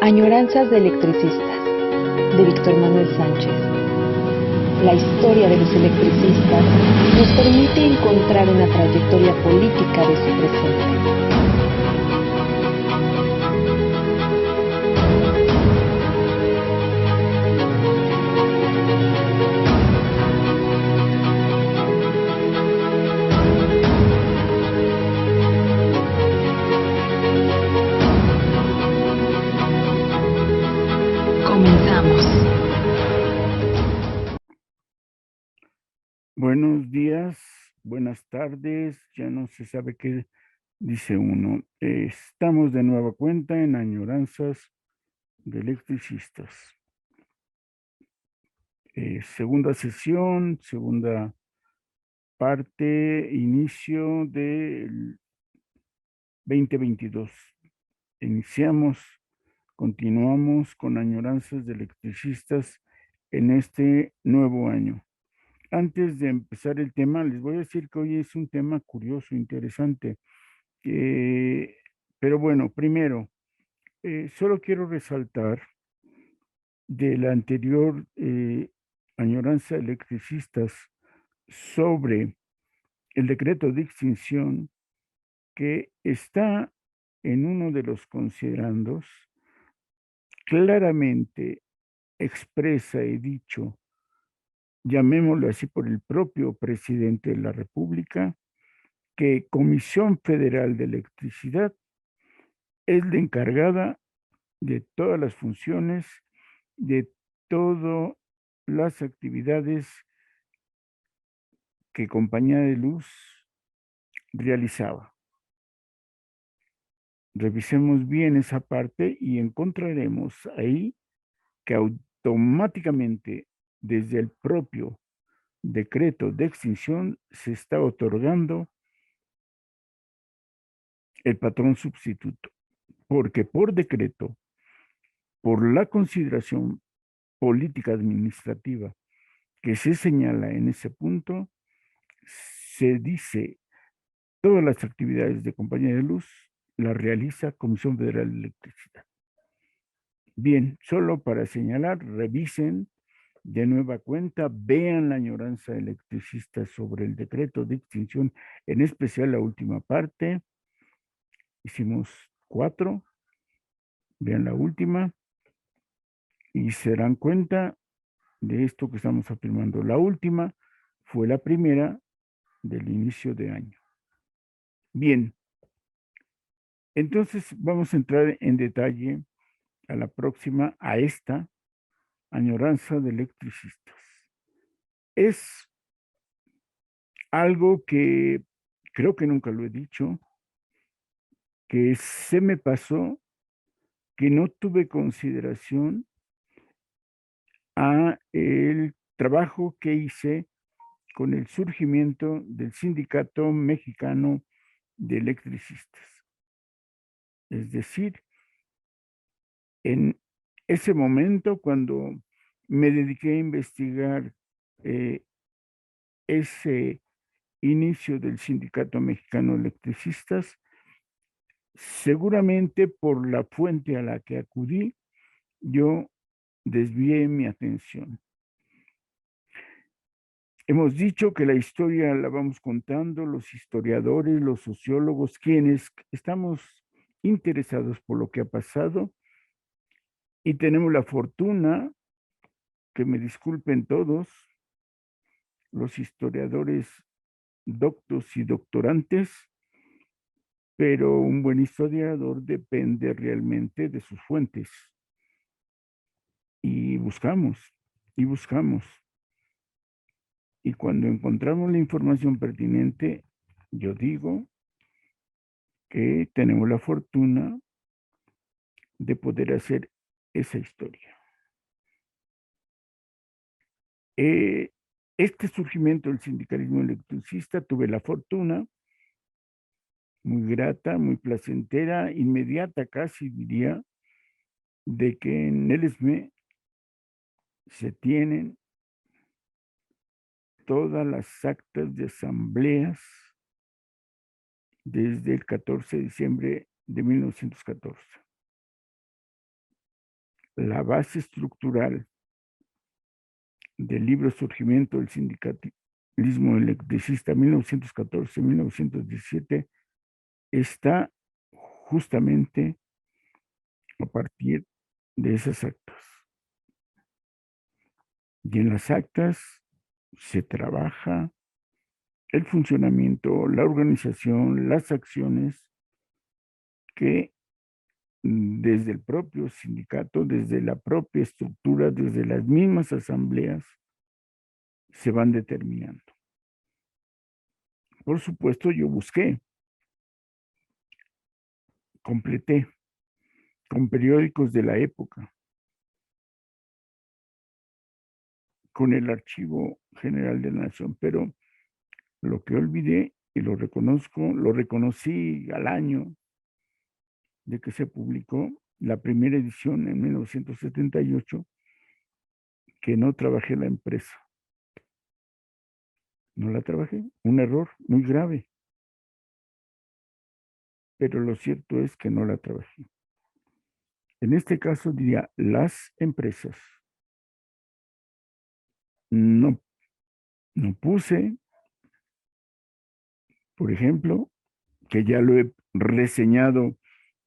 Añoranzas de electricistas, de Víctor Manuel Sánchez. La historia de los electricistas nos permite encontrar una trayectoria política de su presente. Comenzamos. Buenos días, buenas tardes, ya no se sabe qué dice uno. Estamos de nueva cuenta en Añoranzas de Electricistas. Segunda sesión, segunda parte, inicio del 2022. Iniciamos, continuamos con Añoranzas de Electricistas en este nuevo año. Antes de empezar el tema, les voy a decir que hoy es un tema curioso, interesante. Pero bueno, primero, solo quiero resaltar de la anterior añoranza de electricistas sobre el decreto de extinción que está en uno de los considerandos, claramente expresa y dicho, llamémoslo así por el propio presidente de la República, que Comisión Federal de Electricidad es la encargada de todas las funciones, de todas las actividades que Compañía de Luz realizaba. Revisemos bien esa parte y encontraremos ahí que automáticamente desde el propio decreto de extinción se está otorgando el patrón sustituto, porque por decreto, por la consideración política administrativa que se señala en ese punto, se dice todas las actividades de Compañía de Luz las realiza Comisión Federal de Electricidad. Bien, solo para señalar, revisen de nueva cuenta, vean la añoranza electricista sobre el decreto de extinción, en especial la última parte. Hicimos 4, vean la última y se darán cuenta de esto que estamos afirmando. La última fue la primera del inicio de año. Bien, entonces vamos a entrar en detalle a la próxima, a esta añoranza de electricistas. Es algo que creo que nunca lo he dicho, que se me pasó, que no tuve consideración a el trabajo que hice con el surgimiento del Sindicato Mexicano de Electricistas. Es decir, en ese momento cuando me dediqué a investigar ese inicio del Sindicato Mexicano de Electricistas, seguramente por la fuente a la que acudí, yo desvié mi atención. Hemos dicho que la historia la vamos contando los historiadores, los sociólogos, quienes estamos interesados por lo que ha pasado y tenemos la fortuna, que me disculpen todos, los historiadores doctos y doctorantes, pero un buen historiador depende realmente de sus fuentes. Y buscamos, y buscamos. Y cuando encontramos la información pertinente, yo digo que tenemos la fortuna de poder hacer esa historia. Este surgimiento del sindicalismo electricista, tuve la fortuna, muy grata, muy placentera, inmediata casi diría, de que en el ESME se tienen todas las actas de asambleas desde el 14 de diciembre de 1914. la base estructural del libro Surgimiento del Sindicalismo Electricista 1914-1917 está justamente a partir de esas actas. Y en las actas se trabaja el funcionamiento, la organización, las acciones que desde el propio sindicato, desde la propia estructura, desde las mismas asambleas, se van determinando. Por supuesto, yo busqué, completé con periódicos de la época, con el Archivo General de la Nación, pero lo que olvidé y lo reconozco, lo reconocí al año de que se publicó la primera edición en 1978, que no trabajé la empresa. No la trabajé, un error muy grave, pero lo cierto es que no la trabajé. En este caso diría, las empresas. No, no puse, por ejemplo, que ya lo he reseñado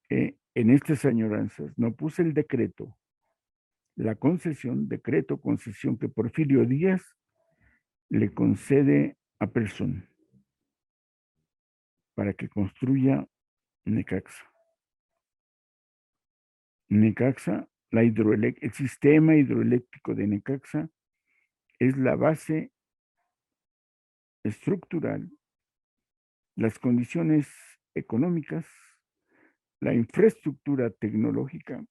en estas añoranzas, no puse el decreto, la concesión, decreto, concesión que Porfirio Díaz le concede a Persón para que construya Necaxa. Necaxa, el sistema hidroeléctrico de Necaxa es la base estructural, las condiciones económicas, la infraestructura tecnológica,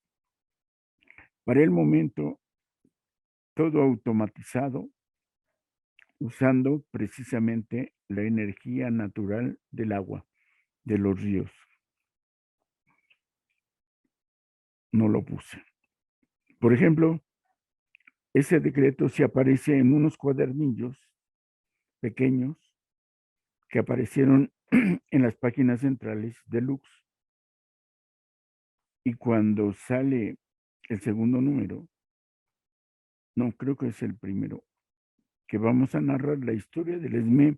para el momento todo automatizado, usando precisamente la energía natural del agua, de los ríos. No lo puse. Por ejemplo, ese decreto se aparece en unos cuadernillos pequeños que aparecieron en las páginas centrales de Lux. Y cuando sale el segundo número, no, creo que es el primero, que vamos a narrar la historia del ESME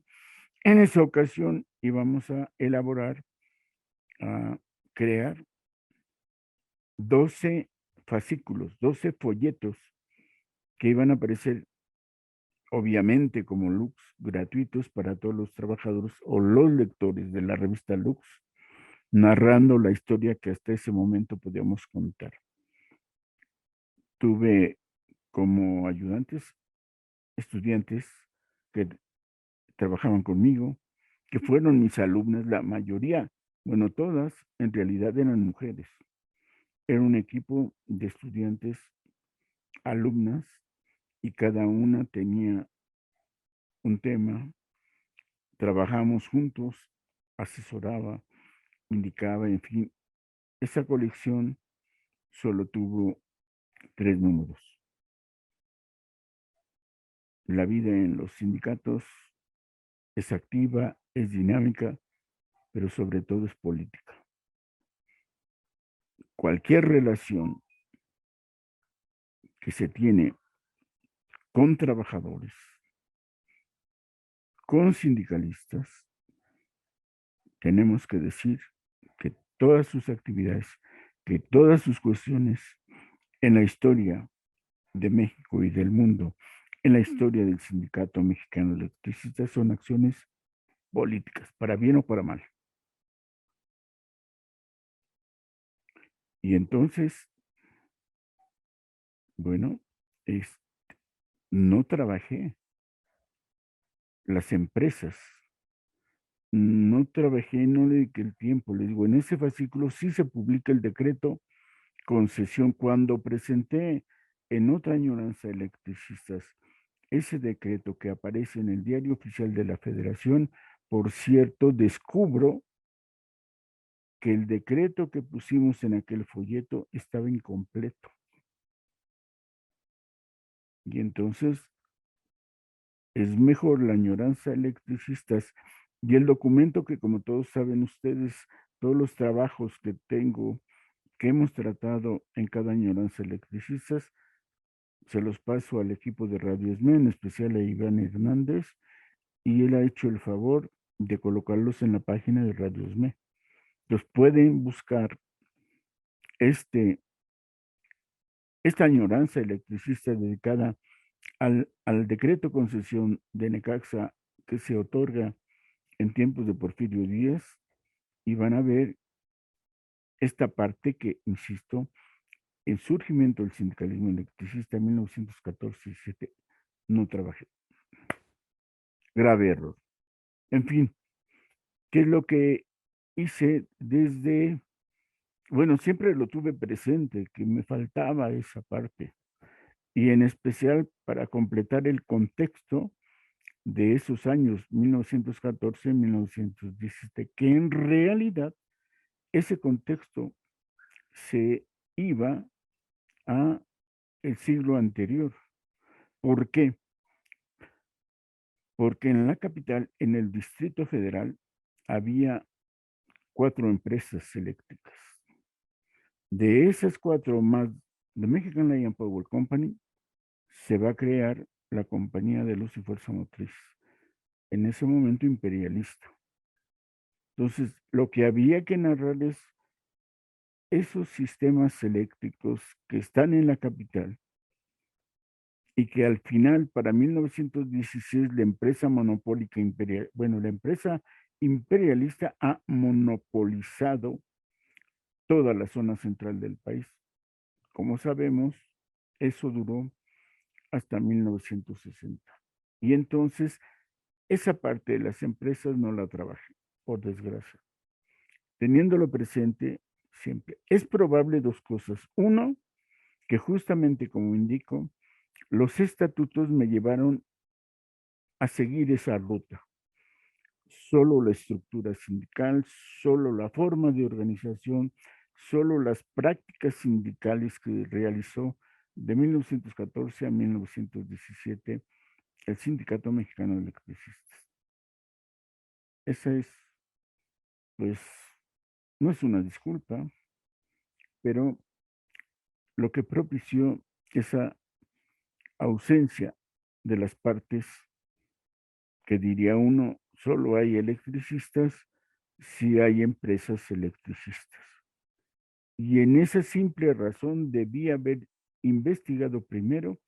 en esa ocasión y vamos a elaborar, a crear 12 fascículos, 12 folletos que iban a aparecer obviamente como Lux gratuitos para todos los trabajadores o los lectores de la revista Lux, narrando la historia que hasta ese momento podíamos contar. Tuve como ayudantes estudiantes que trabajaban conmigo, que fueron mis alumnas, la mayoría, bueno, todas en realidad eran mujeres. Era un equipo de estudiantes, alumnas, y cada una tenía un tema. Trabajamos juntos, asesoraba, indicaba, en fin. Esa colección solo tuvo 3 números. La vida en los sindicatos es activa, es dinámica, pero sobre todo es política. Cualquier relación que se tiene con trabajadores, con sindicalistas, tenemos que decir que todas sus actividades, que todas sus cuestiones en la historia de México y del mundo, en la historia del Sindicato Mexicano de Electricistas, son acciones políticas, para bien o para mal. Y entonces, bueno, no trabajé las empresas, no trabajé, no le dediqué el tiempo. Le digo, en ese fascículo sí se publica el decreto concesión. Cuando presenté en otra añoranza de electricistas ese decreto que aparece en el Diario Oficial de la Federación, por cierto, descubro que el decreto que pusimos en aquel folleto estaba incompleto. Y entonces es mejor la añoranza de electricistas y el documento que, como todos saben ustedes, todos los trabajos que tengo, que hemos tratado en cada añoranza electricistas, se los paso al equipo de Radio ESME, en especial a Iván Hernández, y él ha hecho el favor de colocarlos en la página de Radio ESME. Los pueden buscar esta añoranza electricista dedicada al decreto concesión de Necaxa que se otorga en tiempos de Porfirio Díaz, y van a ver esta parte que, insisto, el surgimiento del sindicalismo electricista en 1914-17 no trabajé. Grave error. En fin, ¿qué es lo que hice desde, bueno, siempre lo tuve presente, que me faltaba esa parte, y en especial para completar el contexto de esos años, 1914-1917, que en realidad ese contexto se iba a el siglo anterior. ¿Por qué? Porque en la capital, en el Distrito Federal, había 4 empresas eléctricas. De esas 4 más The Mexican Lion Power Company, se va a crear la Compañía de Luz y Fuerza Motriz, en ese momento imperialista. Entonces, lo que había que narrar es esos sistemas eléctricos que están en la capital y que al final, para 1916, la empresa monopólica imperial, bueno, la empresa imperialista ha monopolizado toda la zona central del país. Como sabemos, eso duró hasta 1960. Y entonces, esa parte de las empresas no la trabajé, por desgracia. Teniéndolo presente siempre, es probable 2 cosas. Uno, que justamente como indico, los estatutos me llevaron a seguir esa ruta. Solo la estructura sindical, solo la forma de organización, solo las prácticas sindicales que realizó de 1914 a 1917 el Sindicato Mexicano de Electricistas. Esa es, pues, no es una disculpa, pero lo que propició esa ausencia de las partes, que diría uno, solo hay electricistas si hay empresas electricistas. Y en esa simple razón debía haber investigado primero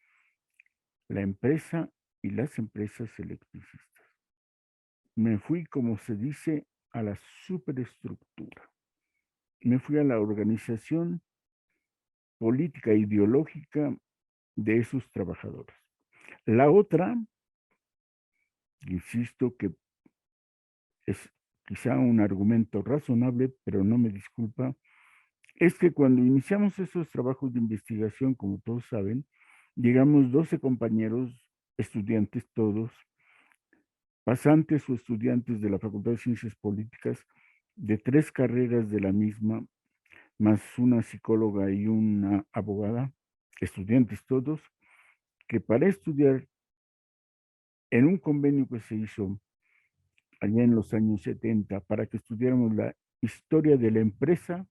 la empresa y las empresas electricistas. Me fui, como se dice, a la superestructura. Me fui a la organización política e ideológica de esos trabajadores. La otra, insisto que es quizá un argumento razonable, pero no me disculpa, es que cuando iniciamos esos trabajos de investigación, como todos saben, llegamos 12 compañeros, estudiantes todos, pasantes o estudiantes de la Facultad de Ciencias Políticas, de 3 carreras de la misma, más una psicóloga y una abogada, estudiantes todos, que para estudiar en un convenio que se hizo allá en los años 70, para que estudiáramos la historia de la empresa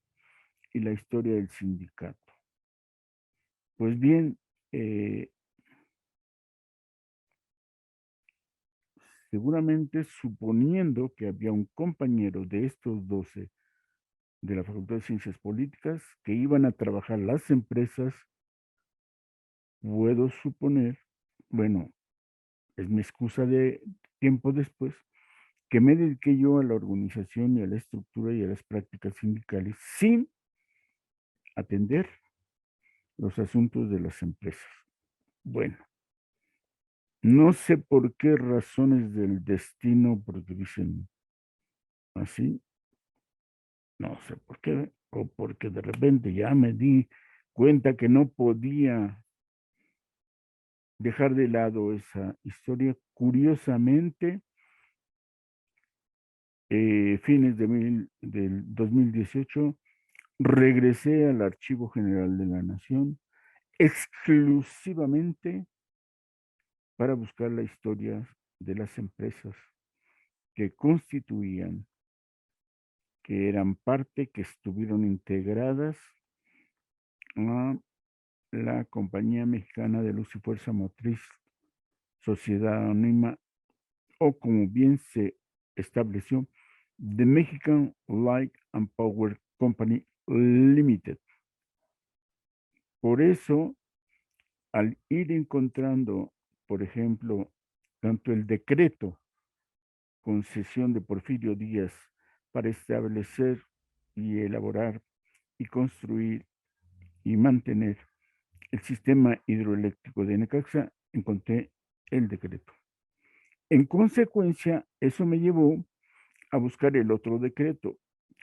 y la historia del sindicato. Pues bien, seguramente suponiendo que había un compañero de estos 12 de la Facultad de Ciencias Políticas que iban a trabajar las empresas, puedo suponer, bueno, es mi excusa de tiempo después, que me dediqué yo a la organización y a la estructura y a las prácticas sindicales sin atender los asuntos de las empresas. Bueno, no sé por qué razones del destino, porque dicen así, no sé por qué, o porque de repente ya me di cuenta que no podía dejar de lado esa historia. Curiosamente, fines del 2018, regresé al Archivo General de la Nación exclusivamente para buscar la historia de las empresas que constituían, que eran parte, que estuvieron integradas a la Compañía Mexicana de Luz y Fuerza Motriz, Sociedad Anónima, o como bien se estableció, The Mexican Light and Power Company Limited. Por eso, al ir encontrando, por ejemplo, tanto el decreto concesión de Porfirio Díaz para establecer y elaborar y construir y mantener el sistema hidroeléctrico de Necaxa, encontré el decreto. En consecuencia, eso me llevó a buscar el otro decreto,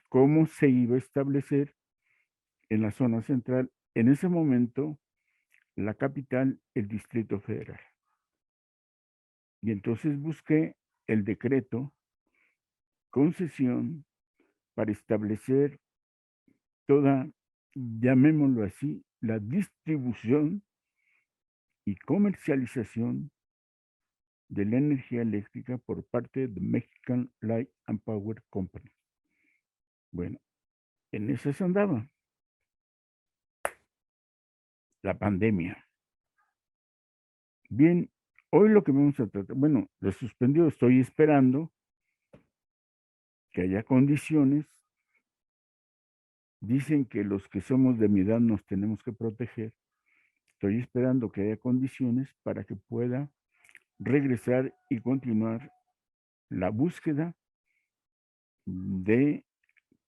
cómo se iba a establecer en la zona central, en ese momento, la capital, el Distrito Federal. Y entonces busqué el decreto concesión para establecer toda, llamémoslo así, la distribución y comercialización de la energía eléctrica por parte de Mexican Light and Power Company. Bueno, en esas andaba la pandemia. Bien, hoy lo que vamos a tratar, bueno, lo suspendió, estoy esperando que haya condiciones. Dicen que los que somos de mi edad nos tenemos que proteger. Estoy esperando que haya condiciones para que pueda regresar y continuar la búsqueda de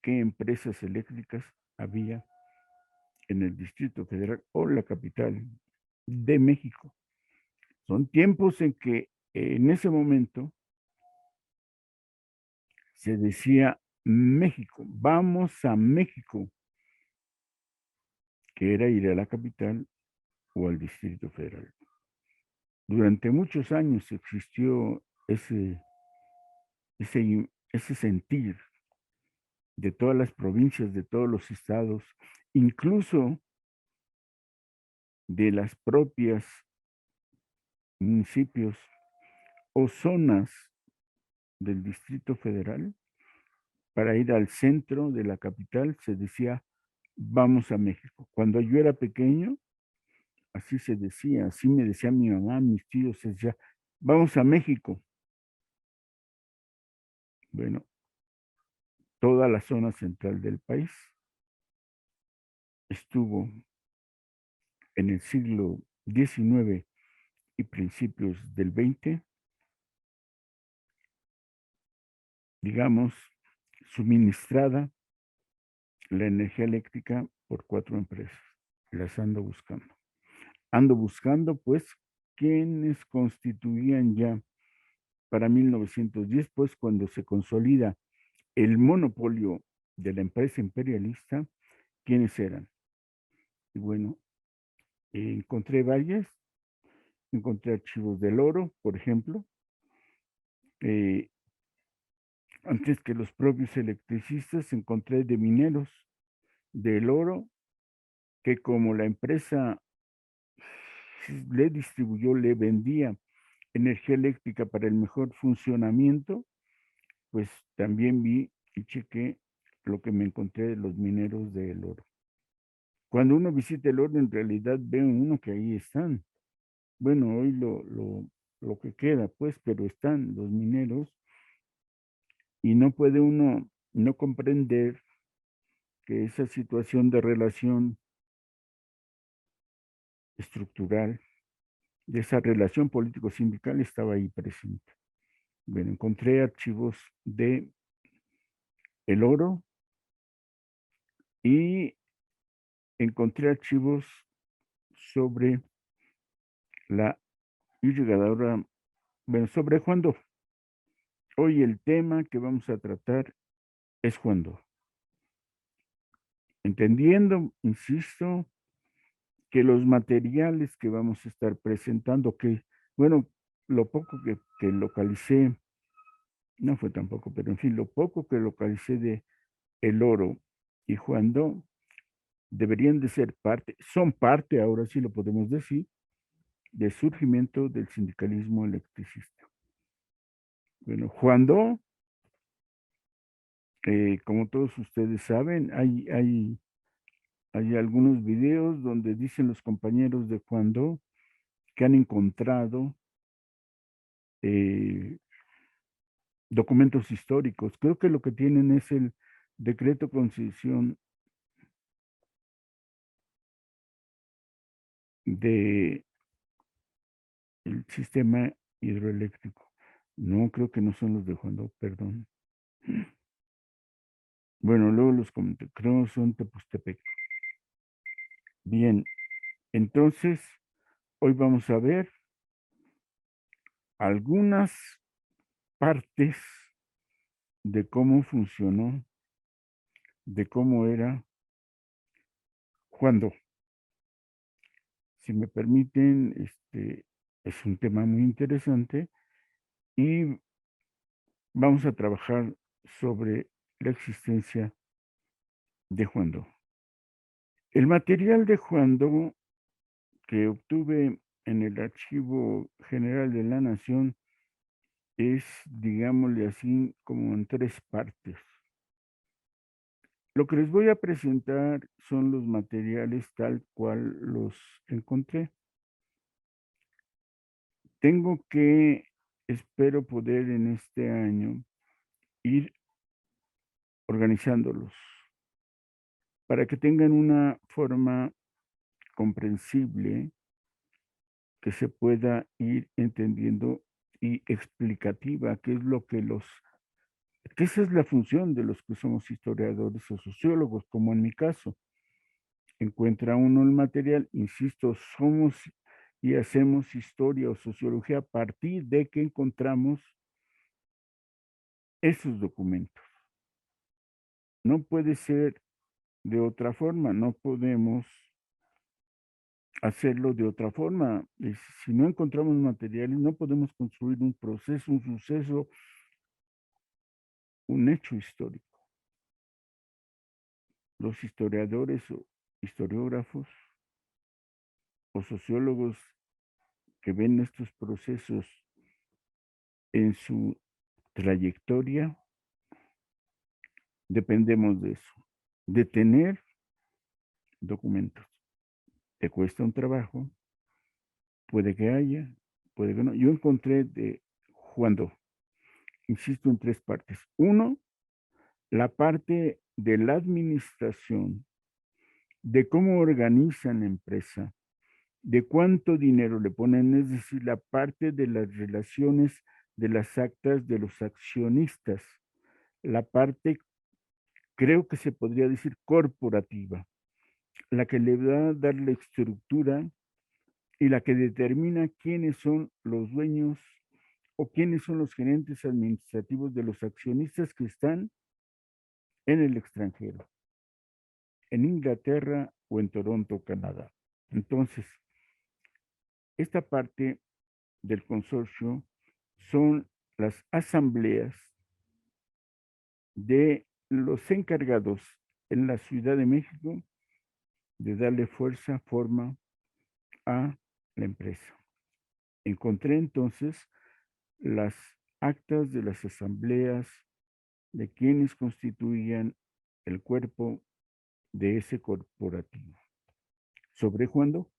qué empresas eléctricas había en el Distrito Federal o la capital de México. Son tiempos en que en ese momento se decía México, vamos a México, que era ir a la capital o al Distrito Federal. Durante muchos años existió ese sentir de todas las provincias, de todos los estados, incluso de las propias municipios o zonas del Distrito Federal. Para ir al centro de la capital se decía, vamos a México. Cuando yo era pequeño, así se decía, así me decía mi mamá, mis tíos, se decía, vamos a México. Bueno, toda la zona central del país estuvo en el siglo XIX y principios del XX, digamos, suministrada la energía eléctrica por 4 empresas. Las ando buscando. Ando buscando, pues, quienes constituían ya para 1910, pues, cuando se consolida el monopolio de la empresa imperialista, ¿quiénes eran? Y bueno, encontré varias, encontré archivos del oro, por ejemplo, antes que los propios electricistas, encontré de mineros del oro, que como la empresa le distribuyó, le vendía energía eléctrica para el mejor funcionamiento, pues también vi y chequé lo que me encontré de los mineros del oro. Cuando uno visita el oro, en realidad ve uno que ahí están. Bueno, hoy lo que queda, pues, pero están los mineros y no puede uno no comprender que esa situación de relación estructural, de esa relación político-sindical estaba ahí presente. Bueno, encontré archivos de el oro y encontré archivos sobre la llegadora, bueno, sobre Juan Doe. Hoy el tema que vamos a tratar es Juan Doe. Entendiendo, insisto, que los materiales que vamos a estar presentando, que, bueno, lo poco que localicé, no fue tampoco, pero en fin, lo poco que localicé de El Oro y Juan Doe deberían de ser parte, son parte, ahora sí lo podemos decir, del surgimiento del sindicalismo electricista. Bueno, Juan Doe, como todos ustedes saben, hay Hay algunos videos donde dicen los compañeros de Juan Do que han encontrado documentos históricos. Creo que lo que tienen es el decreto concesión de el sistema hidroeléctrico. No, creo que no son los de Juan Do, perdón. Bueno, luego los comento. Creo que son Tepoztepec. Bien, entonces hoy vamos a ver algunas partes de cómo funcionó, de cómo era Juan Do. Si me permiten, es un tema muy interesante y vamos a trabajar sobre la existencia de Juan Do. El material de Juan Do que obtuve en el Archivo General de la Nación es, digámosle así, como en 3 partes. Lo que les voy a presentar son los materiales tal cual los encontré. Tengo que, espero poder en este año, ir organizándolos para que tengan una forma comprensible que se pueda ir entendiendo y explicativa, que es lo que que esa es la función de los que somos historiadores o sociólogos, como en mi caso. Encuentra uno el material, insisto, somos y hacemos historia o sociología a partir de que encontramos esos documentos. No puede ser de otra forma, no podemos hacerlo de otra forma. Si no encontramos materiales, no podemos construir un proceso, un suceso, un hecho histórico. Los historiadores o historiógrafos o sociólogos que ven estos procesos en su trayectoria, dependemos de eso, de tener documentos. Te cuesta un trabajo, puede que haya, puede que no. Yo encontré de Juan Do, insisto, en 3 partes. Uno, la parte de la administración, de cómo organizan la empresa, de cuánto dinero le ponen, es decir, la parte de las relaciones de las actas de los accionistas, la parte, creo que se podría decir, corporativa, la que le va a dar la estructura y la que determina quiénes son los dueños o quiénes son los gerentes administrativos de los accionistas que están en el extranjero, en Inglaterra o en Toronto, Canadá. Entonces, esta parte del consorcio son las asambleas de los encargados en la Ciudad de México de darle fuerza, forma a la empresa. Encontré entonces las actas de las asambleas de quienes constituían el cuerpo de ese corporativo. Sobre cuándo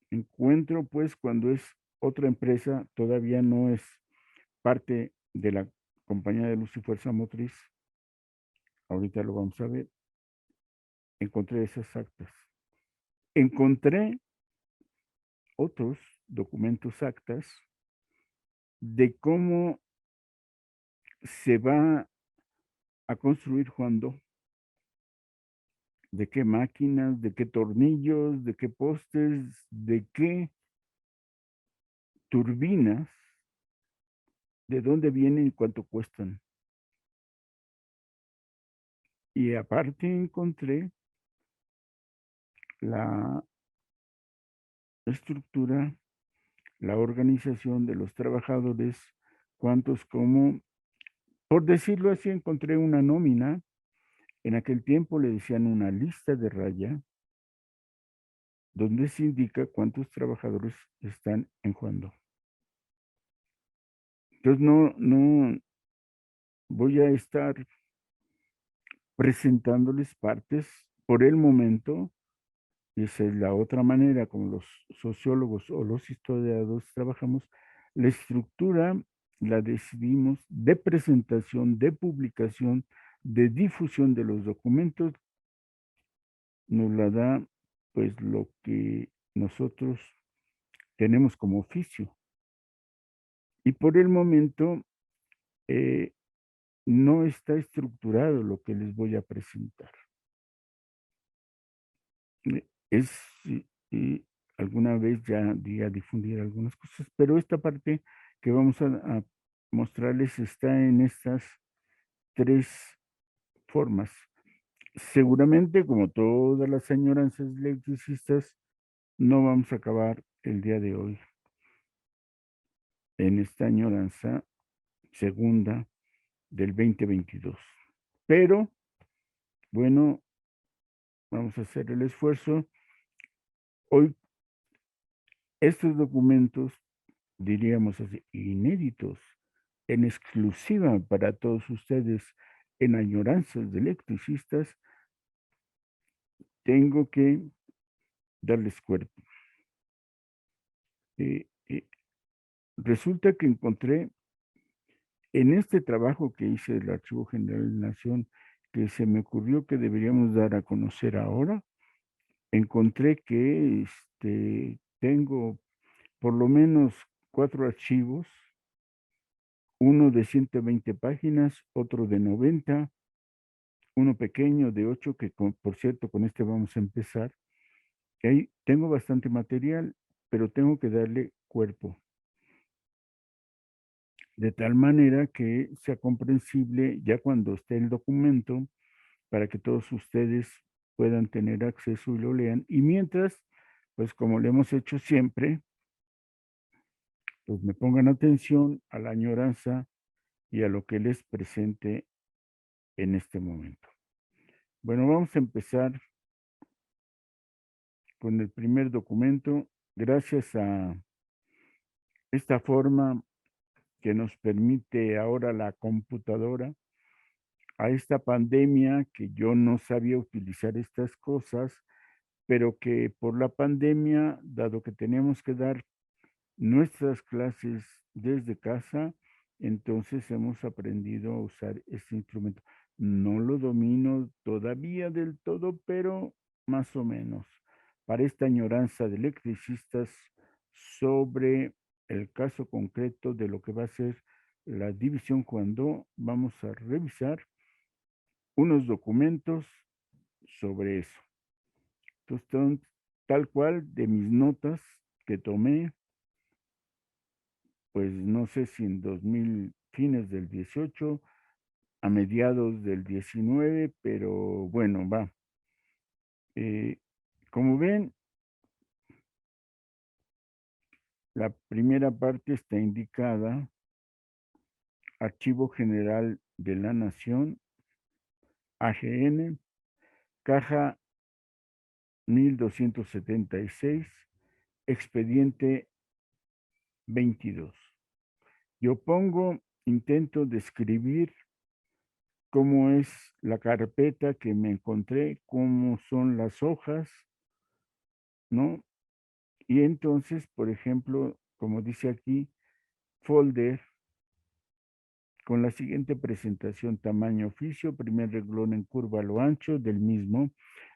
encuentro, pues, cuando es otra empresa, todavía no es parte de la compañía de luz y fuerza motriz. Ahorita lo vamos a ver. Encontré esas actas. Encontré otros documentos, actas, de cómo se va a construir Juan Do, de qué máquinas, de qué tornillos, de qué postes, de qué turbinas, de dónde vienen y cuánto cuestan. Y aparte encontré la estructura, la organización de los trabajadores, cuántos, como, por decirlo así, encontré una nómina. En aquel tiempo le decían una lista de raya, donde se indica cuántos trabajadores están en Juan Do. Entonces no voy a estar presentándoles partes por el momento. Y esa es la otra manera como los sociólogos o los historiadores trabajamos. La estructura la decidimos de presentación, de publicación, de difusión de los documentos, nos la da pues lo que nosotros tenemos como oficio. Y por el momento no está estructurado lo que les voy a presentar. Es alguna vez ya di a difundir algunas cosas, pero esta parte que vamos a mostrarles está en estas tres formas. Seguramente, como todas las añoranzas electricistas, no vamos a acabar el día de hoy en esta añoranza segunda del 2022. Pero, bueno, vamos a hacer el esfuerzo. Hoy, estos documentos, diríamos así, inéditos, en exclusiva para todos ustedes, en añoranzas de electricistas, tengo que darles cuerpo. Resulta que encontré en este trabajo que hice del Archivo General de la Nación, que se me ocurrió que deberíamos dar a conocer ahora, encontré que tengo por lo menos 4 archivos, uno de 120 páginas, otro de 90, uno pequeño de 8, que por cierto, con este vamos a empezar. Ahí tengo bastante material, pero tengo que darle cuerpo, de tal manera que sea comprensible ya cuando esté el documento, para que todos ustedes puedan tener acceso y lo lean. Y mientras, pues como lo hemos hecho siempre, pues me pongan atención a la añoranza y a lo que les presente en este momento. Bueno, vamos a empezar con el primer documento. Gracias a esta forma que nos permite ahora la computadora, a esta pandemia que yo no sabía utilizar estas cosas, pero que por la pandemia, dado que tenemos que dar nuestras clases desde casa, entonces hemos aprendido a usar este instrumento. No lo domino todavía del todo, pero más o menos. Para esta añoranza de electricistas sobre el caso concreto de lo que va a ser la división cuando vamos a revisar unos documentos sobre eso. Entonces, tal cual de mis notas que tomé, pues no sé si en 2000, fines del 18, a mediados del 19, pero bueno, va. Como ven, la primera parte está indicada, Archivo General de la Nación, AGN, caja 1276, expediente 22. Yo intento describir cómo es la carpeta que me encontré, cómo son las hojas, ¿no? Y entonces, por ejemplo, como dice aquí, folder con la siguiente presentación: tamaño oficio, primer renglón en curva a lo ancho del mismo,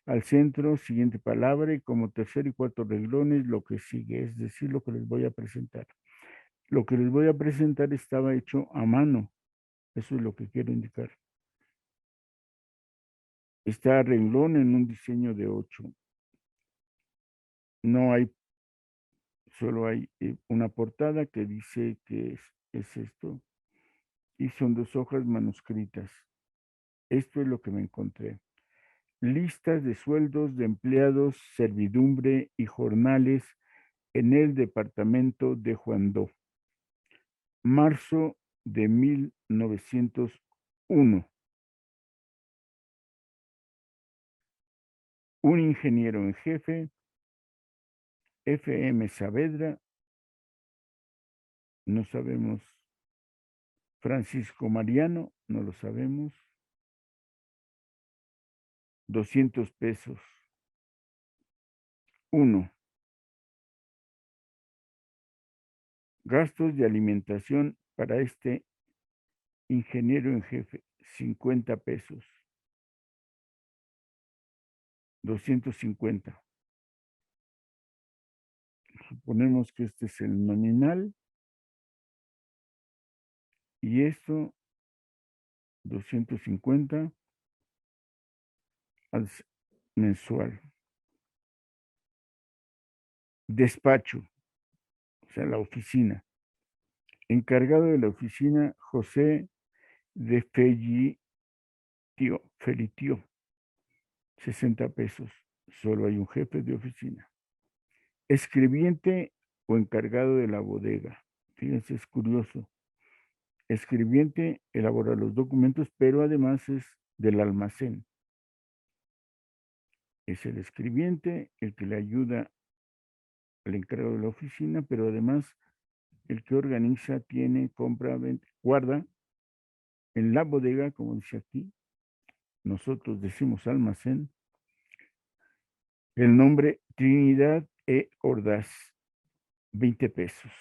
al centro, siguiente palabra, y como tercer y cuarto renglones, lo que sigue, es decir, lo que les voy a presentar. Lo que les voy a presentar estaba hecho a mano, eso es lo que quiero indicar. Está renglón en un diseño de 8. No hay, solo hay una portada que dice que es esto, y son 2 hojas manuscritas. Esto es lo que me encontré. Listas de sueldos de empleados, servidumbre y jornales en el departamento de Juandó. Marzo de 1901. Un ingeniero en jefe, FM Saavedra, no sabemos. Francisco Mariano, no lo sabemos. 200 pesos. 1. Gastos de alimentación para este ingeniero en jefe, 50 pesos. 250. Suponemos que este es el nominal. Y esto, 250 mensual. Despacho, o sea, la oficina. Encargado de la oficina, José de Felitio, 60 pesos. Solo hay un jefe de oficina. Escribiente o encargado de la bodega. Fíjense, es curioso. Escribiente elabora los documentos, pero además es del almacén. Es el escribiente el que le ayuda al encargado de la oficina, pero además el que organiza, tiene, compra, vende, guarda en la bodega, como dice aquí. Nosotros decimos almacén. El nombre Trinidad E. Ordaz, 20 pesos.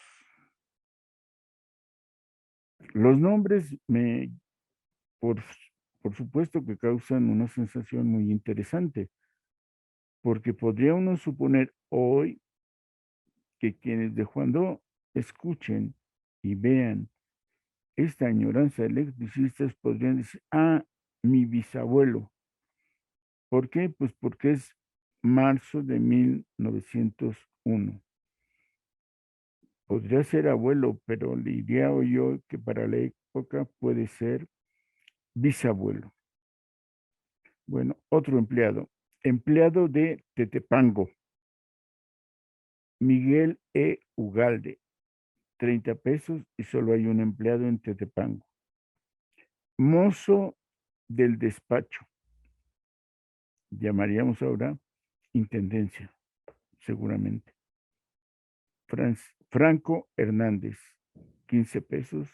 Los nombres por supuesto que causan una sensación muy interesante, porque podría uno suponer hoy que quienes de Juan Do escuchen y vean esta añoranza de electricistas podrían decir, mi bisabuelo. ¿Por qué? Pues porque es marzo de 1901. Podría ser abuelo, pero le diría yo que para la época puede ser bisabuelo. Bueno, otro empleado. Empleado de Tetepango. Miguel E. Ugalde, 30 pesos y solo hay un empleado en Tetepango. Mozo del despacho. Llamaríamos ahora intendencia, seguramente. Franco Hernández, 15 pesos.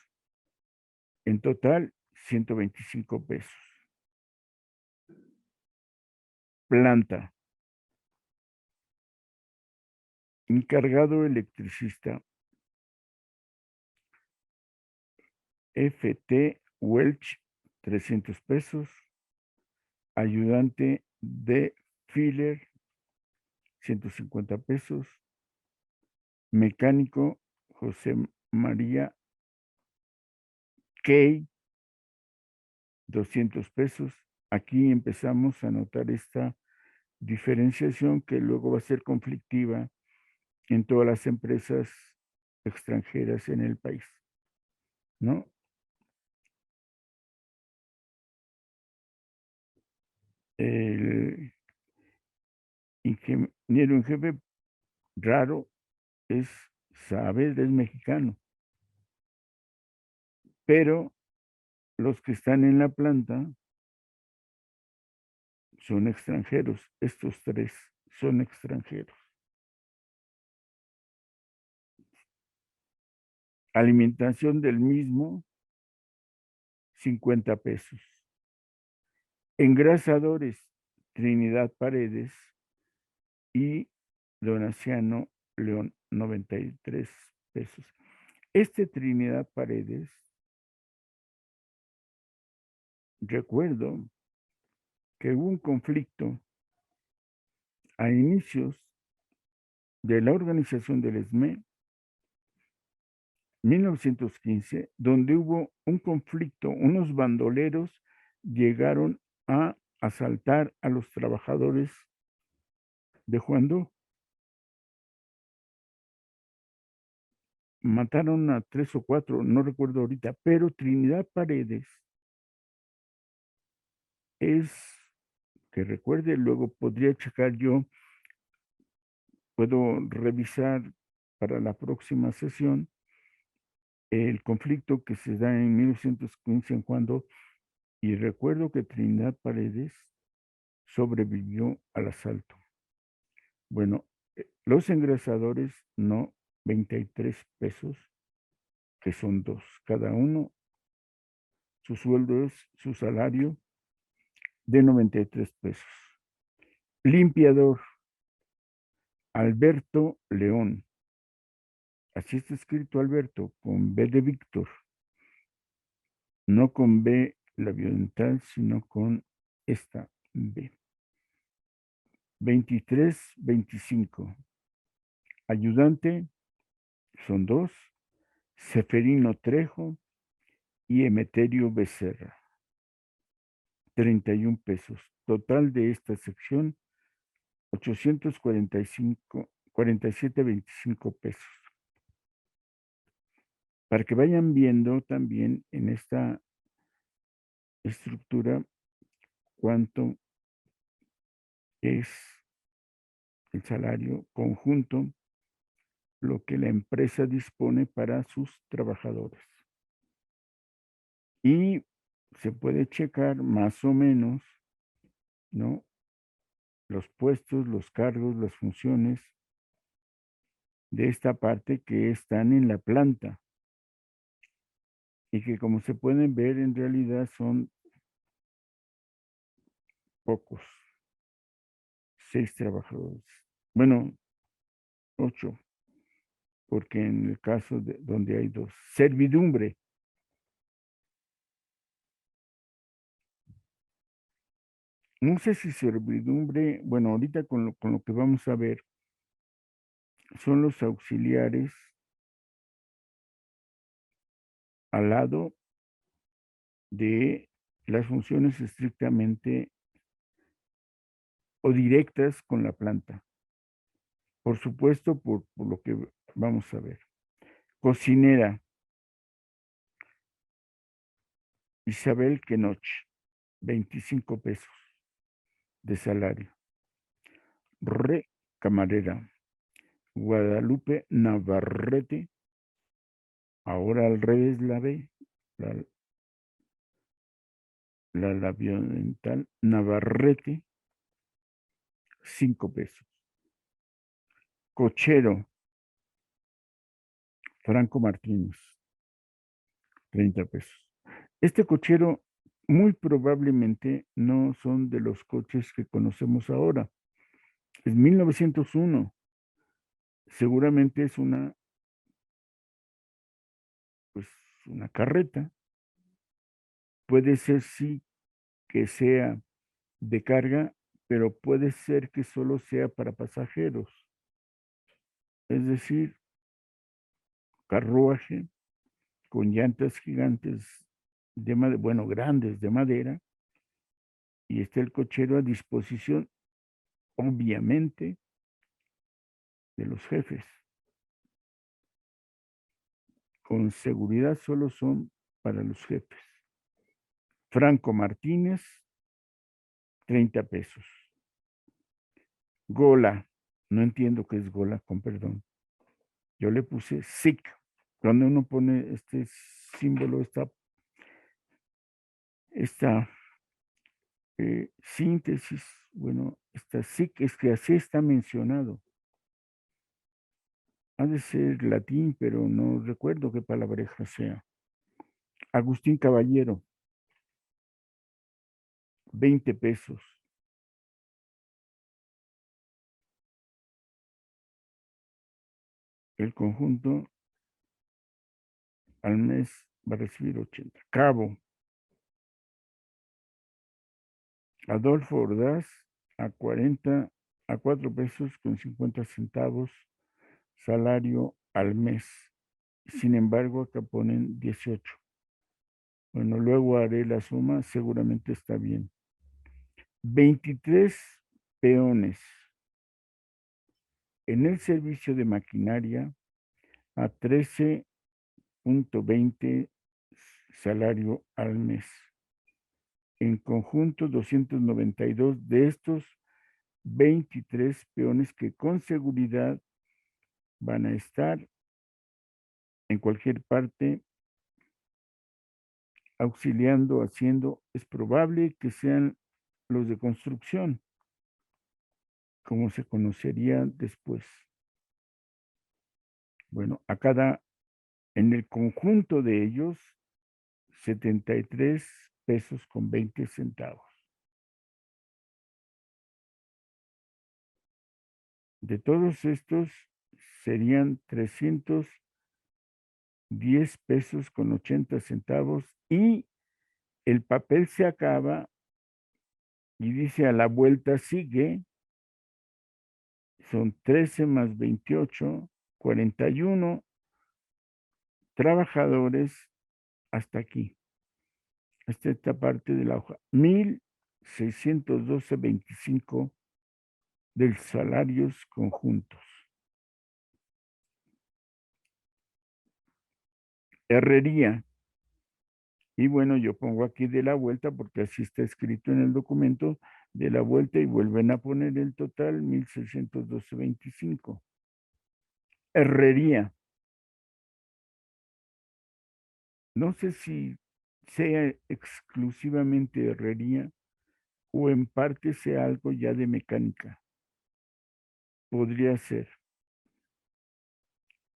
En total, 125 pesos. Planta. Encargado electricista. FT Welch, 300 pesos. Ayudante de filler, 150 pesos. Mecánico José María Key, 200 pesos. Aquí empezamos a notar esta diferenciación que luego va a ser conflictiva en todas las empresas extranjeras en el país, ¿no? El ingeniero en jefe raro es Saavedra, es mexicano, pero los que están en la planta son extranjeros. Estos tres son extranjeros. Alimentación del mismo, 50 pesos. Engrasadores, Trinidad Paredes y Donaciano León, 93 pesos. Este Trinidad Paredes, recuerdo que hubo un conflicto a inicios de la organización del ESME, 1915, donde hubo un conflicto, unos bandoleros llegaron a asaltar a los trabajadores de Juan Do. Mataron a 3 o 4, no recuerdo ahorita, pero Trinidad Paredes es, que recuerde, luego podría checar yo, puedo revisar para la próxima sesión el conflicto que se da en 1915 en Juan Do, y recuerdo que Trinidad Paredes sobrevivió al asalto. Bueno, los engrasadores no, 23 pesos, que son 2 cada uno. Su sueldo es, su salario, de 93 pesos. Limpiador, Alberto León. Así está escrito Alberto, con B de Víctor. No con B la biodental, sino con esta B. 23.25. Ayudante son dos, Seferino Trejo y Emeterio Becerra. 31 pesos. Total de esta sección, 47.25 pesos. Para que vayan viendo también en esta estructura cuánto es el salario conjunto, lo que la empresa dispone para sus trabajadores. Y se puede checar más o menos, ¿no? Los puestos, los cargos, las funciones de esta parte que están en la planta y que, como se pueden ver, en realidad son pocos, 6 trabajadores. Bueno, 8, porque en el caso de donde hay 2. Servidumbre. No sé si servidumbre, bueno, ahorita con lo que vamos a ver, son los auxiliares al lado de las funciones estrictamente o directas con la planta. Por supuesto, por lo que vamos a ver. Cocinera, Isabel Quenoch, 25 pesos de salario. Camarera, Guadalupe Navarrete, ahora al revés la B, la labiodental, Navarrete, 5 pesos. Cochero, Franco Martínez, 30 pesos. Este cochero muy probablemente no son de los coches que conocemos ahora. Es 1901. Seguramente es pues, una carreta. Puede ser sí que sea de carga, pero puede ser que solo sea para pasajeros. Es decir, carruaje con llantas gigantes bueno, grandes de madera, y está el cochero a disposición, obviamente, de los jefes. Con seguridad solo son para los jefes. Franco Martínez, 30 pesos. Gola, no entiendo qué es gola, con perdón. Yo le puse SIC. Cuando uno pone este símbolo, esta síntesis, bueno, esta SIC es que así está mencionado. Ha de ser latín, pero no recuerdo qué palabreja sea. Agustín Caballero, 20 pesos. El conjunto al mes va a recibir 80. Cabo, Adolfo Ordaz, a 4 pesos con 50 centavos salario al mes. Sin embargo, acá ponen 18. Bueno, luego haré la suma, seguramente está bien. 23 peones en el servicio de maquinaria a 13.20 salario al mes. En conjunto, 292 de estos 23 peones que con seguridad van a estar en cualquier parte auxiliando, haciendo. Es probable que sean los de construcción, como se conocería después. Bueno, en el conjunto de ellos, 73 pesos con 20 centavos. De todos estos serían 310 pesos con 80 centavos y el papel se acaba y dice a la vuelta sigue, son 13 más 28, 41 trabajadores hasta aquí, hasta esta parte de la hoja, 1,612,25 de salarios conjuntos. Herrería. Y bueno, yo pongo aquí de la vuelta porque así está escrito en el documento, de la vuelta y vuelven a poner el total, 1,612,25. Herrería. No sé si sea exclusivamente herrería o en parte sea algo ya de mecánica. Podría ser.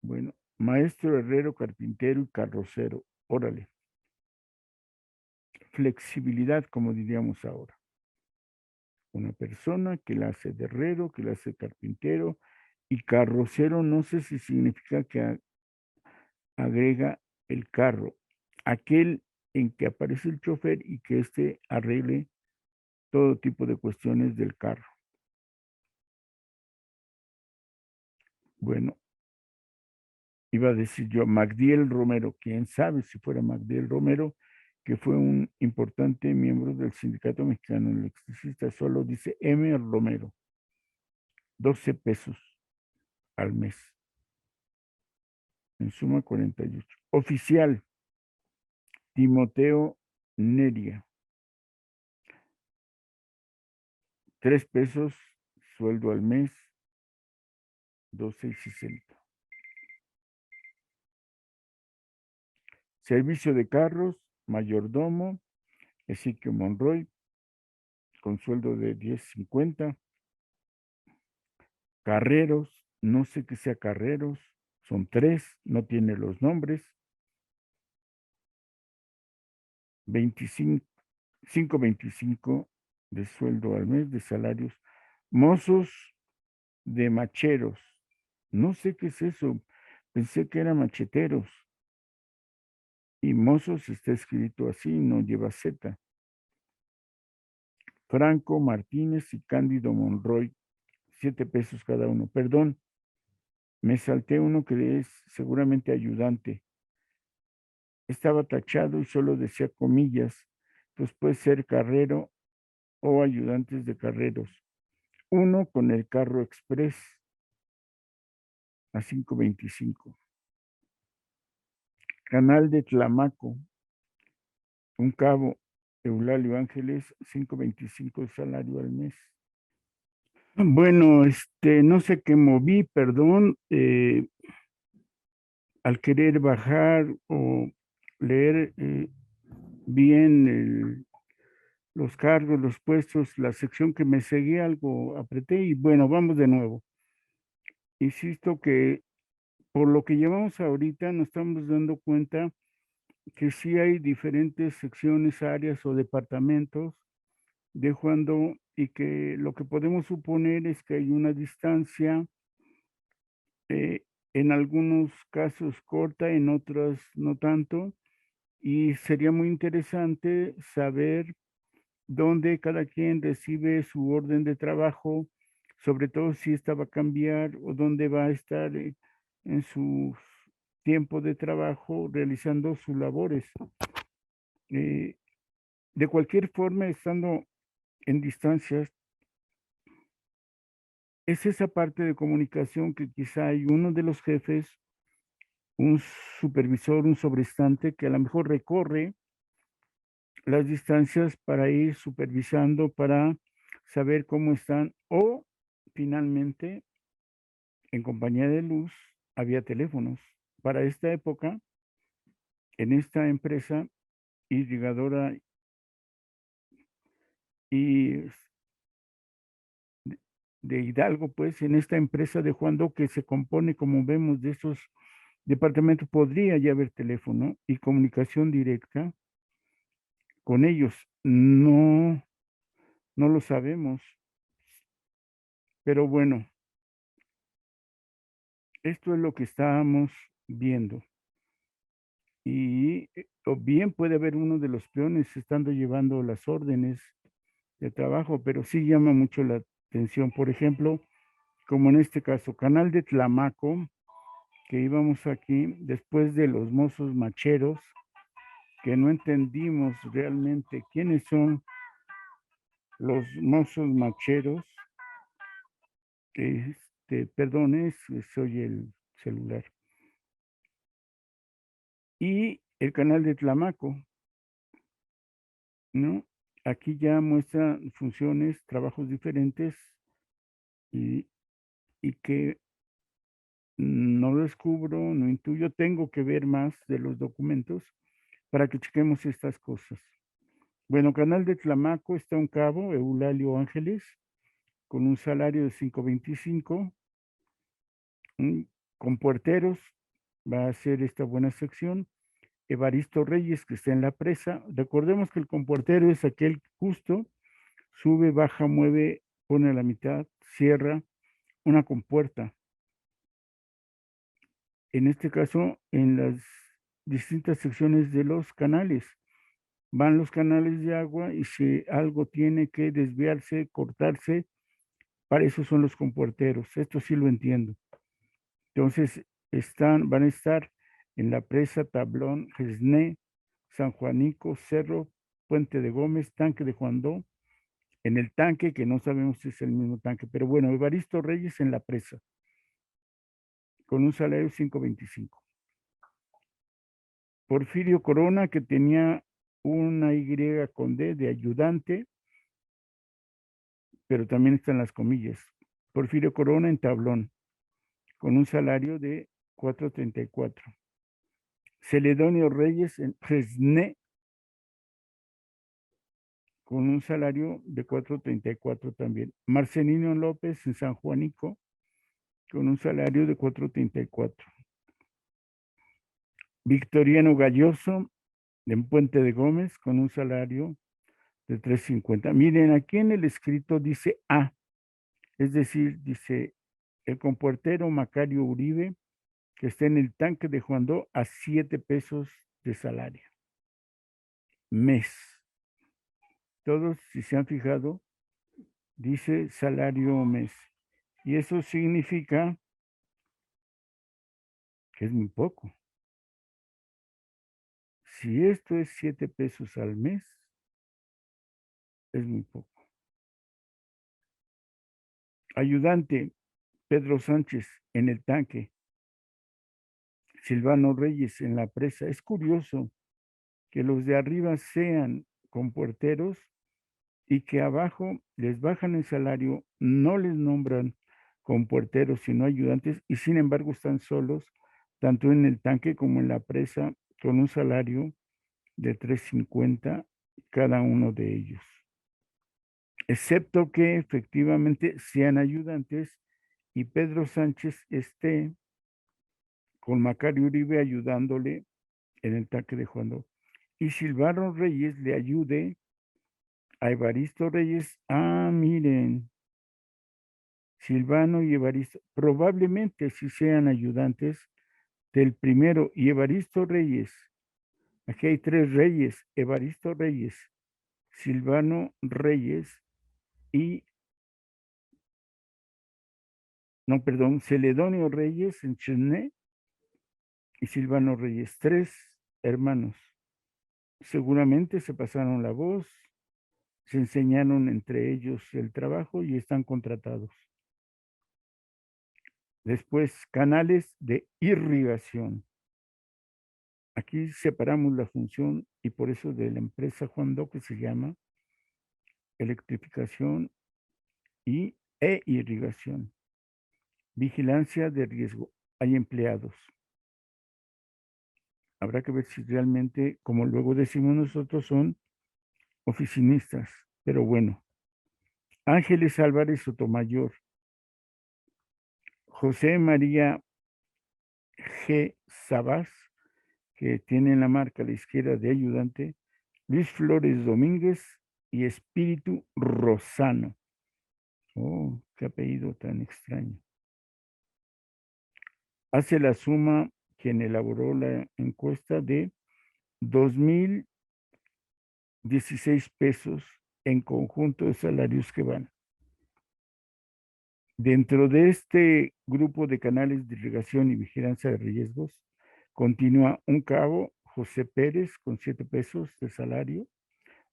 Bueno, maestro, herrero, carpintero y carrocero. Órale. Flexibilidad, como diríamos ahora. Una persona que la hace de herrero, que la hace carpintero y carrocero, no sé si significa que agrega el carro, aquel en que aparece el chofer y que éste arregle todo tipo de cuestiones del carro. Bueno, iba a decir yo, Magdiel Romero, quién sabe si fuera Magdiel Romero, que fue un importante miembro del Sindicato Mexicano de Electricistas, solo dice M. Romero, 12 pesos al mes, en suma 48. Oficial, Timoteo Neria, 3 pesos, sueldo al mes, 12,60. Servicio de carros, mayordomo, Ezequiel Monroy, con sueldo de 10,50. Carreros, no sé qué sea carreros, son 3, no tiene los nombres. 25, 5,25 de sueldo al mes de salarios. Mozos de macheros, no sé qué es eso, pensé que eran macheteros. Y mozos está escrito así, no lleva Z. Franco Martínez y Cándido Monroy, 7 pesos cada uno. Perdón, me salté uno que es seguramente ayudante. Estaba tachado y solo decía comillas. Entonces puede ser carrero o ayudantes de carreros. Uno con el carro express a 5,25. Canal de Tlamaco, un cabo, Eulalio Ángeles, 5,25 de salario al mes. Bueno, no sé qué moví, perdón, al querer bajar o leer bien los cargos, los puestos, la sección que me seguía, algo apreté y bueno, vamos de nuevo. Insisto que por lo que llevamos ahorita nos estamos dando cuenta que sí hay diferentes secciones, áreas o departamentos de Juan y que lo que podemos suponer es que hay una distancia, en algunos casos corta, en otros no tanto, y sería muy interesante saber dónde cada quien recibe su orden de trabajo, sobre todo si esta va a cambiar o dónde va a estar en su tiempo de trabajo realizando sus labores. Eh, de cualquier forma, estando en distancias, es esa parte de comunicación que quizá hay uno de los jefes, un supervisor, un sobrestante que a lo mejor recorre las distancias para ir supervisando, para saber cómo están o finalmente en compañía de luz había teléfonos. Para esta época, en esta empresa irrigadora y de Hidalgo, pues en esta empresa de Juan Do que se compone, como vemos, de esos departamentos, podría ya haber teléfono y comunicación directa con ellos. No, no lo sabemos, pero bueno, Esto es lo que estábamos viendo. Y o bien puede haber uno de los peones estando llevando las órdenes de trabajo, pero sí llama mucho la atención. Por ejemplo, como en este caso, Canal de Tlamaco, que íbamos aquí después de los mozos macheros, que no entendimos realmente quiénes son los mozos macheros. Perdón, soy el celular. Y el canal de Tlamaco, ¿no? Aquí ya muestra funciones, trabajos diferentes y, y que no descubro, no intuyo, tengo que ver más de los documentos para que chequemos estas cosas. Bueno, Canal de Tlamaco está un cabo, Eulalio Ángeles, con un salario de 5.25, con puerteros, va a ser esta buena sección. Evaristo Reyes, que está en la presa. Recordemos que el compuertero es aquel justo, sube, baja, mueve, pone a la mitad, cierra una compuerta. En este caso, en las distintas secciones de los canales. Van los canales de agua y si algo tiene que desviarse, cortarse, para eso son los compuerteros. Esto sí lo entiendo. Entonces, van a estar en la presa, Tablón, Jesné, San Juanico, Cerro, Puente de Gómez, Tanque de Juandó, en el tanque, que no sabemos si es el mismo tanque, pero bueno, Evaristo Reyes en la presa, con un salario de 5.25. Porfirio Corona, que tenía una Y con D de ayudante, pero también están las comillas. Porfirio Corona en Tablón, con un salario de 4.34. Celedonio Reyes en Fresné, con un salario de 4.34 también. Marcelino López en San Juanico, con un salario de 4.34. Victoriano Galloso en Puente de Gómez, con un salario de 3.50. Miren, aquí en el escrito dice A, es decir, dice el compuertero Macario Uribe, que está en el tanque de Juandó a 7 pesos de salario. Mes. Todos, si se han fijado, dice salario mes. Y eso significa que es muy poco. Si esto es 7 pesos al mes, es muy poco. Ayudante, Pedro Sánchez en el tanque. Silvano Reyes en la presa. Es curioso que los de arriba sean compuerteros y que abajo les bajan el salario, no les nombran compuerteros, sino ayudantes, y sin embargo están solos, tanto en el tanque como en la presa, con un salario de 3.50 cada uno de ellos. Excepto que efectivamente sean ayudantes y Pedro Sánchez esté con Macario Uribe ayudándole en el tanque de Juan. Y Silvano Reyes le ayude a Evaristo Reyes. Ah, miren, Silvano y Evaristo, probablemente sí sean ayudantes del primero. Y Evaristo Reyes, aquí hay 3 Reyes, Evaristo Reyes, Silvano Reyes y, no, perdón, Celedonio Reyes en Chesné y Silvano Reyes, 3 hermanos. Seguramente se pasaron la voz, se enseñaron entre ellos el trabajo y están contratados. Después, canales de irrigación. Aquí separamos la función y por eso de la empresa Juan Do, que se llama electrificación e irrigación. Vigilancia de riesgo. Hay empleados. Habrá que ver si realmente, como luego decimos nosotros, son oficinistas. Pero bueno. Ángeles Álvarez Sotomayor. José María G. Sabás, que tiene la marca a la izquierda de ayudante. Luis Flores Domínguez y Espíritu Rosano. Oh, qué apellido tan extraño. hace la suma quien elaboró la encuesta de 2,016 pesos en conjunto de salarios que van. Dentro de este grupo de canales de irrigación y vigilancia de riesgos, continúa un cabo, José Pérez, con 7 pesos de salario,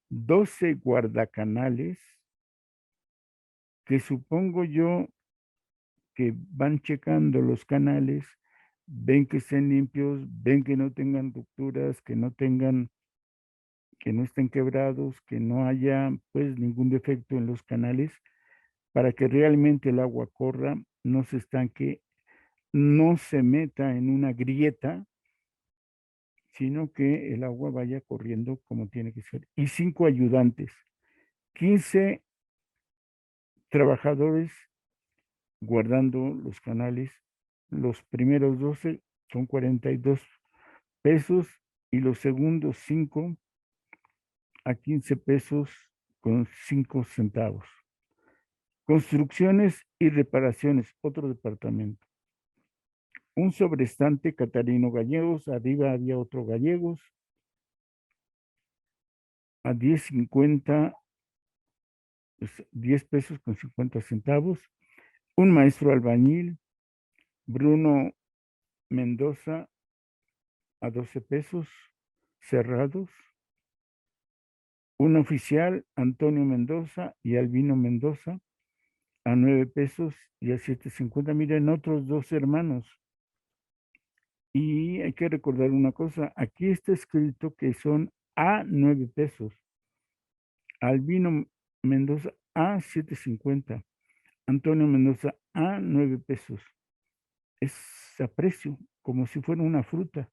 12 guardacanales, que supongo yo que van checando los canales, ven que estén limpios, ven que no tengan rupturas, que no estén quebrados, que no haya pues ningún defecto en los canales, para que realmente el agua corra, no se estanque, no se meta en una grieta, sino que el agua vaya corriendo como tiene que ser. Y 5 ayudantes, 15 trabajadores guardando los canales. Los primeros 12 son 42 pesos y los segundos 5 a 15 pesos con 5 centavos. Construcciones y reparaciones, otro departamento. Un sobrestante Catarino Gallegos, arriba había otro Gallegos, a 10.50, pues 10 pesos con 50 centavos. Un maestro albañil, Bruno Mendoza, a 12 pesos cerrados. Un oficial, Antonio Mendoza y Albino Mendoza, a 9 pesos y a 7.50. Miren, otros 2 hermanos. Y hay que recordar una cosa, aquí está escrito que son a 9 pesos. Albino Mendoza a 7.50. Antonio Mendoza a 9 pesos. Es a precio, como si fuera una fruta.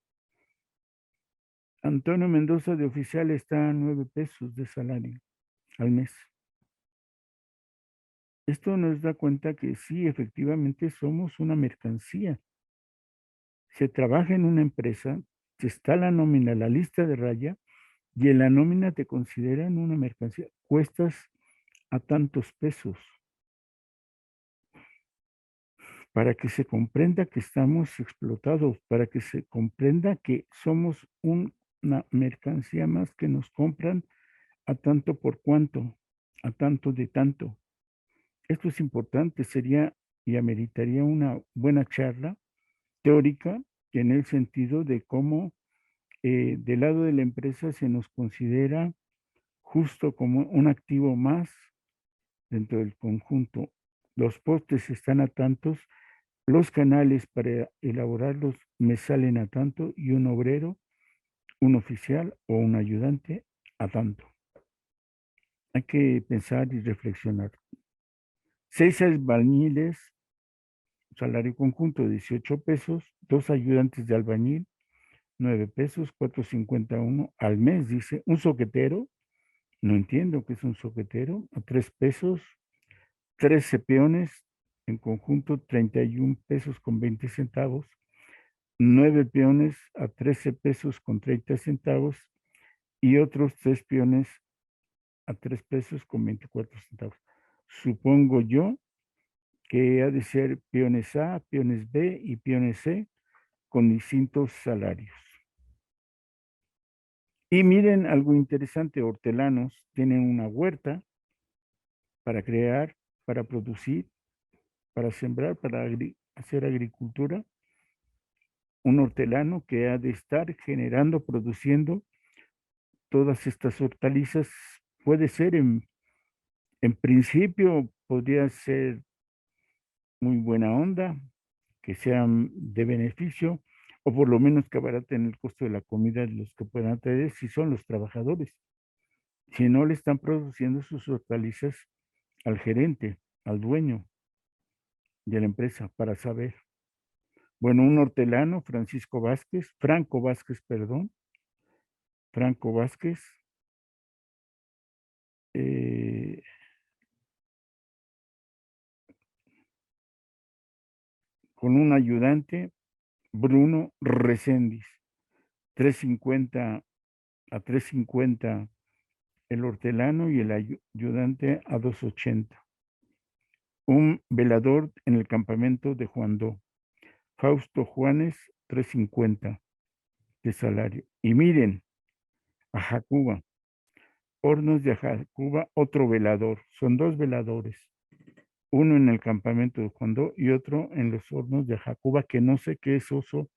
Antonio Mendoza de oficial está a 9 pesos de salario al mes. Esto nos da cuenta que sí, efectivamente somos una mercancía. Se trabaja en una empresa, se está la nómina, la lista de raya, y en la nómina te consideran una mercancía. Cuestas a tantos pesos. Para que se comprenda que estamos explotados, para que se comprenda que somos una mercancía más que nos compran a tanto por cuanto, a tanto de tanto. Esto es importante, sería y ameritaría una buena charla teórica en el sentido de cómo del lado de la empresa se nos considera justo como un activo más dentro del conjunto. Los postes están a tantos, los canales para elaborarlos me salen a tanto y un obrero, un oficial o un ayudante a tanto. Hay que pensar y reflexionar. 6 albañiles, salario conjunto 18 pesos, 2 ayudantes de albañil, 9 pesos, 4.51 al mes, dice. Un soquetero, no entiendo qué es un soquetero, a 3 pesos, 13 peones, en conjunto 31 pesos con 20 centavos, 9 peones a 13 pesos con 30 centavos y otros 3 peones a 3 pesos con 24 centavos. Supongo yo que ha de ser peones A, peones B y peones C con distintos salarios. Y miren algo interesante, hortelanos tienen una huerta para crear, para producir, para sembrar, para hacer agricultura. Un hortelano que ha de estar generando, produciendo todas estas hortalizas, puede ser en principio, podría ser muy buena onda, que sean de beneficio, o por lo menos que abaraten el costo de la comida de los que puedan traer, si son los trabajadores. Si no le están produciendo sus hortalizas al gerente, al dueño de la empresa, para saber. Bueno, un hortelano, Franco Vázquez, perdón, Franco Vázquez, eh, con un ayudante, Bruno Reséndiz, 3.50 a 3.50 el hortelano y el ayudante a 2.80. Un velador en el campamento de Juan Do, Fausto Juanes, 350 de salario. Y miren, a Jacuba, Hornos de Jacuba, otro velador. Son dos veladores. Uno en el campamento de Juan Do y otro en los Hornos de Jacuba, que no sé qué es oso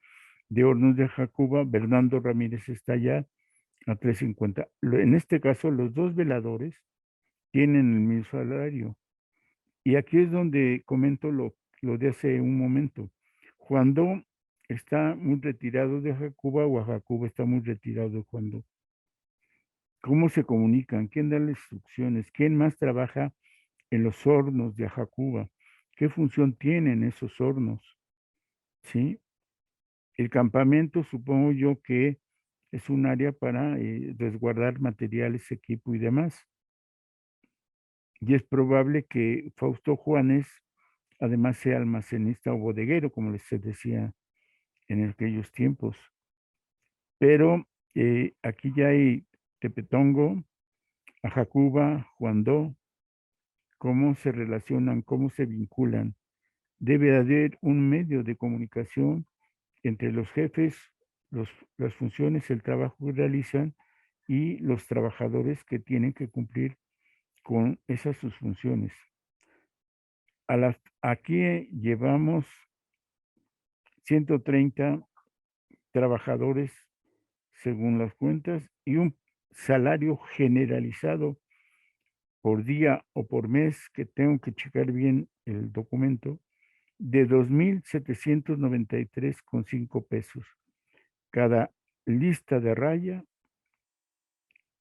de Hornos de Jacuba. Bernardo Ramírez está allá a 350. En este caso, los dos veladores tienen el mismo salario. Y aquí es donde comento lo de hace un momento. Juan Do está muy retirado de Jacuba o Jacuba está muy retirado de Juan Do. ¿Cómo se comunican? ¿Quién da las instrucciones? ¿Quién más trabaja en los hornos de Jacuba? ¿Qué función tienen esos hornos? ¿Sí? El campamento supongo yo que es un área para resguardar materiales, equipo y demás. Y es probable que Fausto Juanes además sea almacenista o bodeguero, como les decía en aquellos tiempos. Pero aquí ya hay Tepetongo, Ajacuba, Juandó, cómo se relacionan, cómo se vinculan. Debe haber un medio de comunicación entre los jefes, las funciones, el trabajo que realizan y los trabajadores que tienen que cumplir con esas sus funciones. Aquí llevamos 130 trabajadores según las cuentas y un salario generalizado por día o por mes, que tengo que checar bien el documento, de 2,793,5 pesos. Cada lista de raya,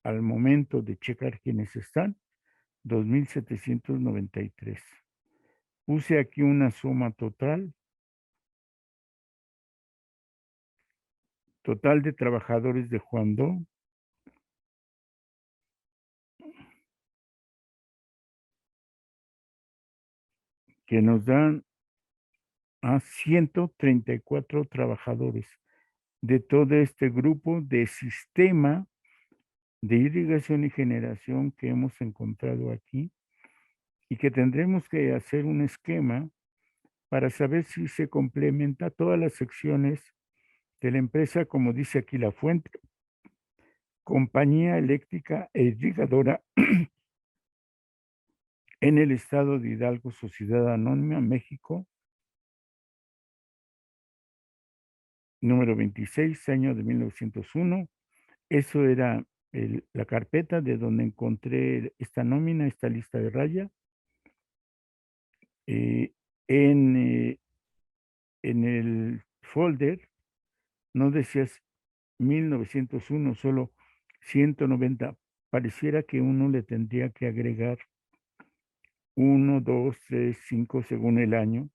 al momento de checar quiénes están, 2,793. Puse aquí una suma total de trabajadores de Juan Do, que nos dan a 134 trabajadores de todo este grupo de sistema de irrigación y generación que hemos encontrado aquí y que tendremos que hacer un esquema para saber si se complementa todas las secciones de la empresa, como dice aquí la fuente, compañía eléctrica e irrigadora en el estado de Hidalgo, Sociedad Anónima, México, número 26, año de 1901. Eso era la carpeta de donde encontré esta nómina, esta lista de raya. Eh, en, eh, en el folder no decías 1901, solo 190. Pareciera que uno le tendría que agregar 1, 2, 3, 5 según el año.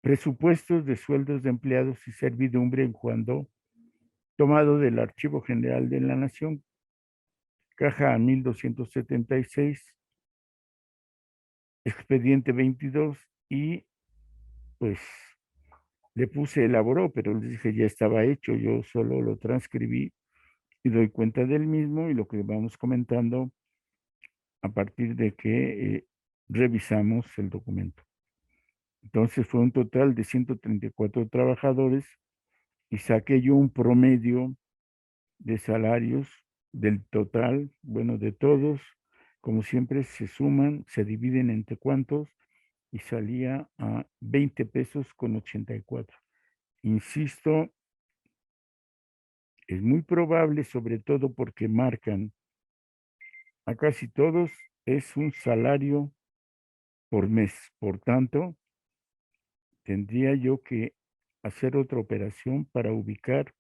Presupuestos de sueldos de empleados y servidumbre en cuando tomado del Archivo General de la Nación, caja 1276, expediente 22, y pues le puse elaboró, pero les dije ya estaba hecho, yo solo lo transcribí y doy cuenta del mismo y lo que vamos comentando a partir de que revisamos el documento. Entonces fue un total de 134 trabajadores y saqué yo un promedio de salarios del total, bueno, de todos, como siempre se suman, se dividen entre cuántos y salía a 20 pesos con 84. Insisto, es muy probable, sobre todo porque marcan a casi todos, es un salario por mes. Por tanto, tendría yo que hacer otra operación para ubicar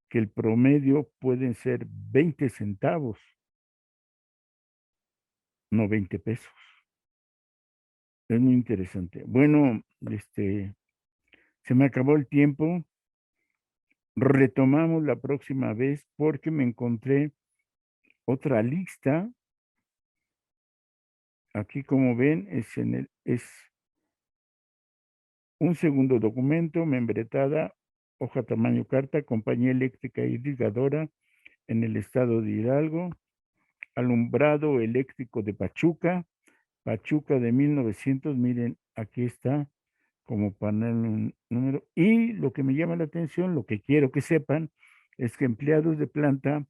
que el promedio pueden ser 20 centavos, no 20 pesos. Es muy interesante. Bueno, se me acabó el tiempo. Retomamos la próxima vez porque me encontré otra lista. Aquí, como ven, es un segundo documento, membretada, hoja tamaño carta, compañía eléctrica irrigadora en el estado de Hidalgo, alumbrado eléctrico de Pachuca, Pachuca de 1900, miren, aquí está, como panel número. Y lo que me llama la atención, lo que quiero que sepan, es que empleados de planta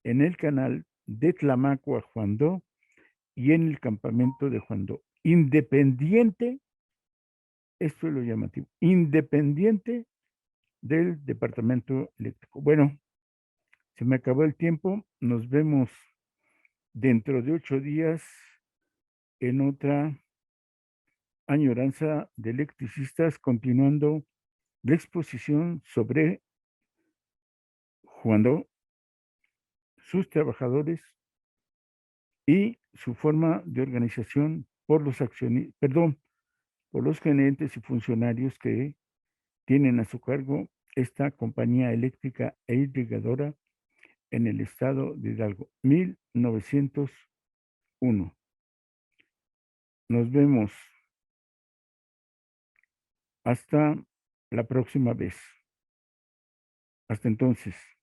en el canal de Tlamaco a Juandó y en el campamento de Juandó, independiente, esto es lo llamativo, independiente del departamento eléctrico. Bueno, se me acabó el tiempo, nos vemos dentro de 8 días en otra añoranza de electricistas, continuando la exposición sobre Juandó, sus trabajadores y su forma de organización por los accionistas, perdón, por los gerentes y funcionarios que tienen a su cargo esta compañía eléctrica e irrigadora en el estado de Hidalgo, 1901. Nos vemos hasta la próxima vez. Hasta entonces.